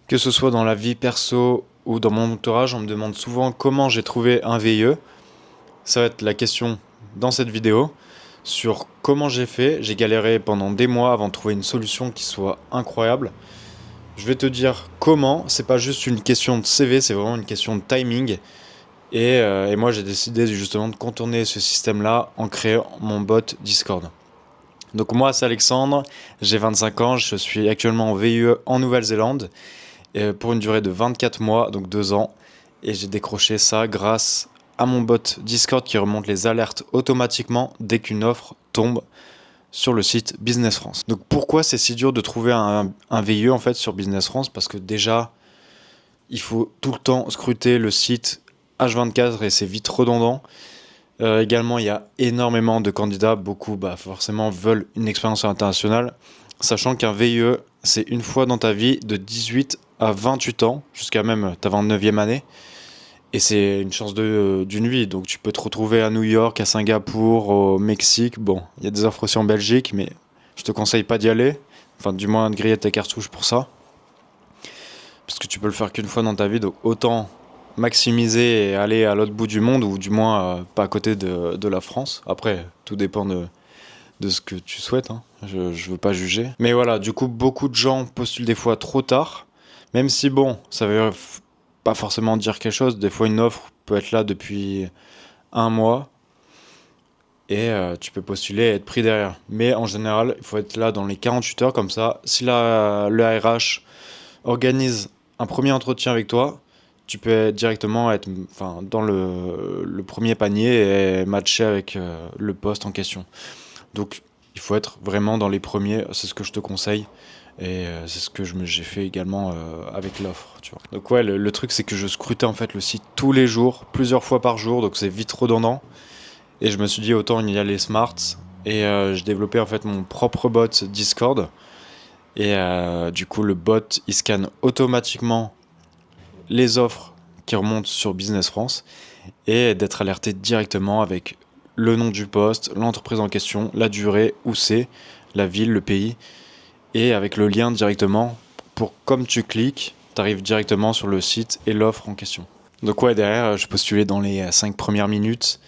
Que ce soit dans la vie perso ou dans mon entourage, on me demande souvent comment j'ai trouvé un VIE. Ça va être la question dans cette vidéo sur comment j'ai fait. J'ai galéré pendant des mois avant de trouver une solution qui soit incroyable. Je vais te dire comment. C'est pas juste une question de CV, c'est vraiment une question de timing. Et moi, j'ai décidé justement de contourner ce système-là en créant mon bot Discord. Donc moi, c'est Alexandre, j'ai 25 ans, je suis actuellement en VIE en Nouvelle-Zélande pour une durée de 24 mois, donc 2 ans. Et j'ai décroché ça grâce à mon bot Discord qui remonte les alertes automatiquement dès qu'une offre tombe sur le site Business France. Donc pourquoi c'est si dur de trouver un VIE en fait sur Business France? Parce que déjà, il faut tout le temps scruter le site H24 et c'est vite redondant. Également, il y a énormément de candidats. Beaucoup, forcément, veulent une expérience internationale. Sachant qu'un VIE, c'est une fois dans ta vie de 18 à 28 ans, jusqu'à même ta 29e année. Et c'est une chance d'une vie. Donc tu peux te retrouver à New York, à Singapour, au Mexique. Bon, il y a des offres aussi en Belgique, mais je te conseille pas d'y aller. Enfin, du moins de griller tes cartouches pour ça. Parce que tu peux le faire qu'une fois dans ta vie. Donc autant maximiser et aller à l'autre bout du monde, ou du moins pas à côté de la France. Après, tout dépend de ce que tu souhaites, hein. Je veux pas juger. Mais voilà, du coup, beaucoup de gens postulent des fois trop tard. Même si, bon, ça veut pas forcément dire quelque chose. Des fois, une offre peut être là depuis un mois. Et tu peux postuler et être pris derrière. Mais en général, il faut être là dans les 48 heures. Comme ça, si le RH organise un premier entretien avec toi, tu peux directement être dans le premier panier et matcher avec le poste en question. Donc il faut être vraiment dans les premiers, c'est ce que je te conseille. Et c'est ce que j'ai fait également avec l'offre, tu vois. Donc ouais, le truc c'est que je scrutais en fait le site tous les jours, plusieurs fois par jour, donc c'est vite redondant. Et je me suis dit autant y aller smart. Et j'ai développé en fait mon propre bot Discord. Et du coup le bot il scanne automatiquement les offres qui remontent sur Business France et d'être alerté directement avec le nom du poste, l'entreprise en question, la durée, où c'est, la ville, le pays, et avec le lien directement pour, comme tu cliques, tu arrives directement sur le site et l'offre en question. Donc ouais, derrière, je postulais dans les 5 premières minutes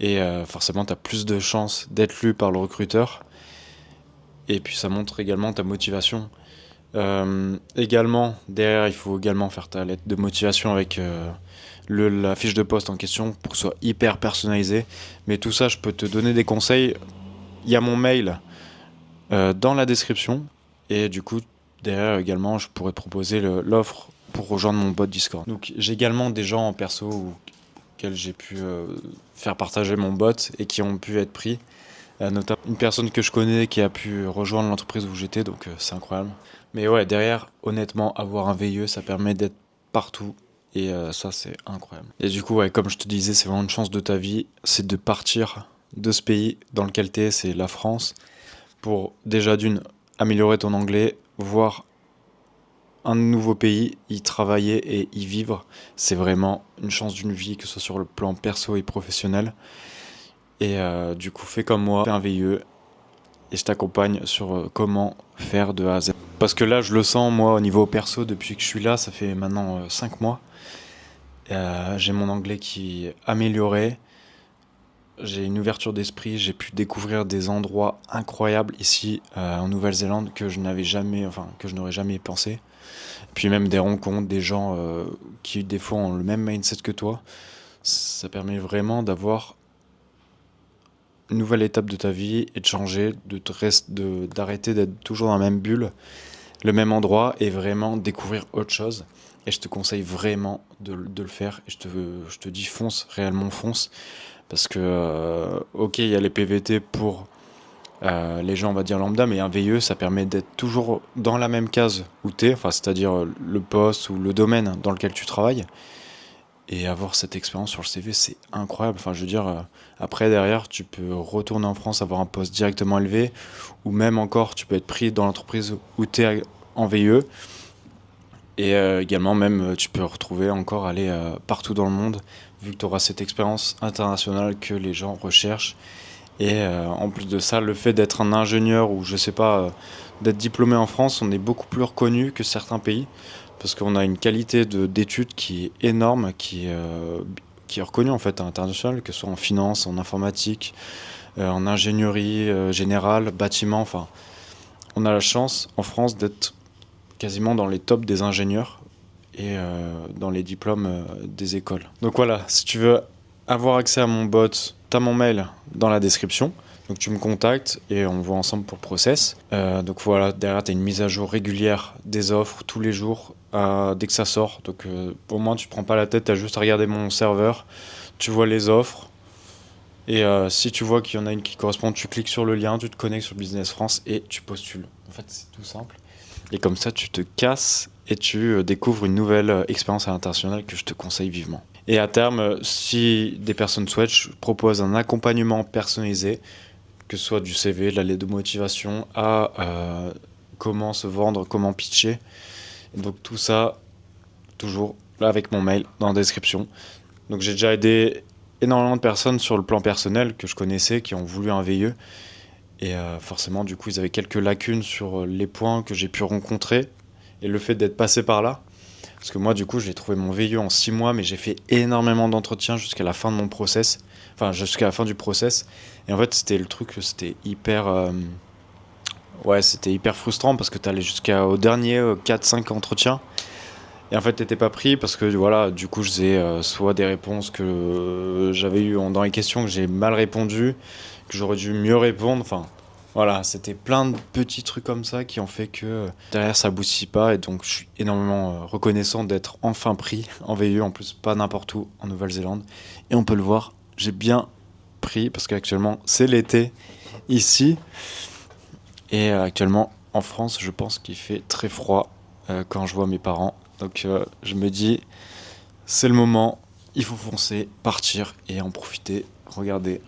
et forcément, tu as plus de chances d'être lu par le recruteur. Et puis ça montre également ta motivation. Également, derrière, il faut également faire ta lettre de motivation avec la fiche de poste en question pour que ce soit hyper personnalisé. Mais tout ça, je peux te donner des conseils. Il y a mon mail dans la description. Et du coup, derrière également, je pourrais te proposer l'offre pour rejoindre mon bot Discord. Donc, j'ai également des gens en perso auxquels j'ai pu faire partager mon bot et qui ont pu être pris. Notamment une personne que je connais qui a pu rejoindre l'entreprise où j'étais, donc c'est incroyable. Mais ouais, derrière, honnêtement, avoir un VIE, ça permet d'être partout. Et ça, c'est incroyable. Et du coup, ouais, comme je te disais, c'est vraiment une chance de ta vie. C'est de partir de ce pays dans lequel tu es, c'est la France, pour déjà d'une, améliorer ton anglais, voir un nouveau pays, y travailler et y vivre. C'est vraiment une chance d'une vie, que ce soit sur le plan perso et professionnel. Et du coup, fais comme moi, fais un VIE et je t'accompagne sur comment faire de A à Z. Parce que là, je le sens, moi, au niveau perso, depuis que je suis là, ça fait maintenant 5 mois. J'ai mon anglais qui est amélioré. J'ai une ouverture d'esprit. J'ai pu découvrir des endroits incroyables ici en Nouvelle-Zélande que je n'avais jamais, que je n'aurais jamais pensé. Puis même des rencontres, des gens qui des fois ont le même mindset que toi. Ça permet vraiment d'avoir une nouvelle étape de ta vie et de changer, d'arrêter d'être toujours dans la même bulle, le même endroit et vraiment découvrir autre chose. Et je te conseille vraiment de le faire. Et je te dis fonce, réellement fonce. Parce que, ok, il y a les PVT pour les gens, on va dire lambda, mais un VIE, ça permet d'être toujours dans la même case où tu es, c'est-à-dire le poste ou le domaine dans lequel tu travailles. Et avoir cette expérience sur le CV, c'est incroyable. Enfin, je veux dire, après, derrière, tu peux retourner en France, avoir un poste directement élevé, ou même encore, tu peux être pris dans l'entreprise où tu es en VIE. Et également, même, tu peux retrouver encore aller partout dans le monde, vu que tu auras cette expérience internationale que les gens recherchent. Et en plus de ça, le fait d'être un ingénieur ou je sais pas, d'être diplômé en France, on est beaucoup plus reconnu que certains pays. parce qu'on a une qualité d'études qui est énorme, qui est reconnue en fait à l'international, que ce soit en finance, en informatique, en ingénierie générale, bâtiment, enfin, on a la chance en France d'être quasiment dans les tops des ingénieurs et dans les diplômes des écoles. Donc voilà, si tu veux avoir accès à mon bot, t'as mon mail dans la description. Donc tu me contactes et on voit ensemble pour le process. Donc voilà, derrière tu as une mise à jour régulière des offres tous les jours dès que ça sort. Donc pour moi tu te prends pas la tête, tu as juste à regarder mon serveur, tu vois les offres. Et si tu vois qu'il y en a une qui correspond, tu cliques sur le lien, tu te connectes sur Business France et tu postules. En fait c'est tout simple. Et comme ça tu te casses et tu découvres une nouvelle expérience à l'international que je te conseille vivement. Et à terme, si des personnes souhaitent, je propose un accompagnement personnalisé, que ce soit du CV, de la lettre de motivation, à comment se vendre, comment pitcher. Et donc tout ça, toujours là avec mon mail dans la description. Donc j'ai déjà aidé énormément de personnes sur le plan personnel que je connaissais, qui ont voulu un VIE. Et forcément, du coup, ils avaient quelques lacunes sur les points que j'ai pu rencontrer et le fait d'être passé par là. Parce que moi, du coup, j'ai trouvé mon VIE en 6 mois, mais j'ai fait énormément d'entretiens jusqu'à la fin de mon process. Enfin, jusqu'à la fin du process. Et en fait, c'était le truc, c'était hyper... ouais, c'était hyper frustrant parce que t'allais jusqu'au dernier 4-5 entretiens. Et en fait, t'étais pas pris parce que, voilà, du coup, je faisais soit des réponses que j'avais eues dans les questions que j'ai mal répondu, que j'aurais dû mieux répondre, enfin... Voilà, c'était plein de petits trucs comme ça qui ont fait que derrière ça aboutit pas et donc je suis énormément reconnaissant d'être enfin pris en VIE, en plus pas n'importe où en Nouvelle-Zélande. Et on peut le voir, j'ai bien pris parce qu'actuellement c'est l'été ici et actuellement en France je pense qu'il fait très froid quand je vois mes parents. Donc je me dis c'est le moment, il faut foncer, partir et en profiter, regarder.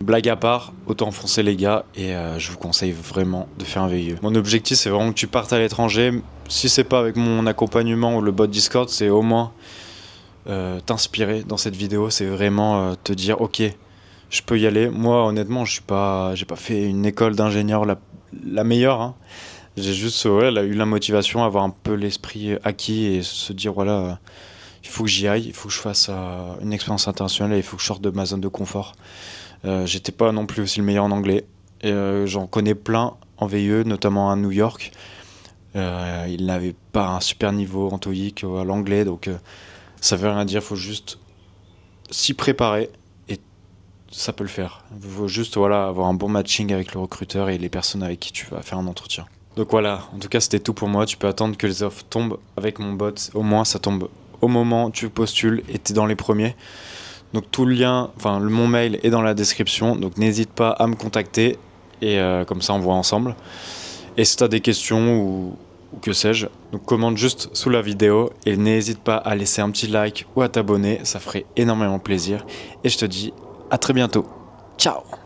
Blague à part, autant foncer les gars et je vous conseille vraiment de faire un VIE. Mon objectif c'est vraiment que tu partes à l'étranger. Si c'est pas avec mon accompagnement ou le bot Discord, c'est au moins t'inspirer dans cette vidéo. C'est vraiment te dire ok, je peux y aller. Moi honnêtement, j'ai pas fait une école d'ingénieur la meilleure. Hein. J'ai juste eu la motivation, avoir un peu l'esprit acquis et se dire voilà, il faut que j'y aille, il faut que je fasse une expérience internationale et il faut que je sorte de ma zone de confort. J'étais pas non plus aussi le meilleur en anglais. Et j'en connais plein en VIE, notamment à New York. Ils n'avaient pas un super niveau en TOEIC à l'anglais, donc ça veut rien dire. Il faut juste s'y préparer et ça peut le faire. Il faut juste avoir un bon matching avec le recruteur et les personnes avec qui tu vas faire un entretien. Donc voilà, en tout cas c'était tout pour moi. Tu peux attendre que les offres tombent avec mon bot. Au moins ça tombe au moment où tu postules et tu es dans les premiers. Donc tout le lien, enfin mon mail est dans la description, donc n'hésite pas à me contacter et comme ça on voit ensemble. Et si tu as des questions ou que sais-je, donc commente juste sous la vidéo et n'hésite pas à laisser un petit like ou à t'abonner, ça ferait énormément plaisir. Et je te dis à très bientôt. Ciao!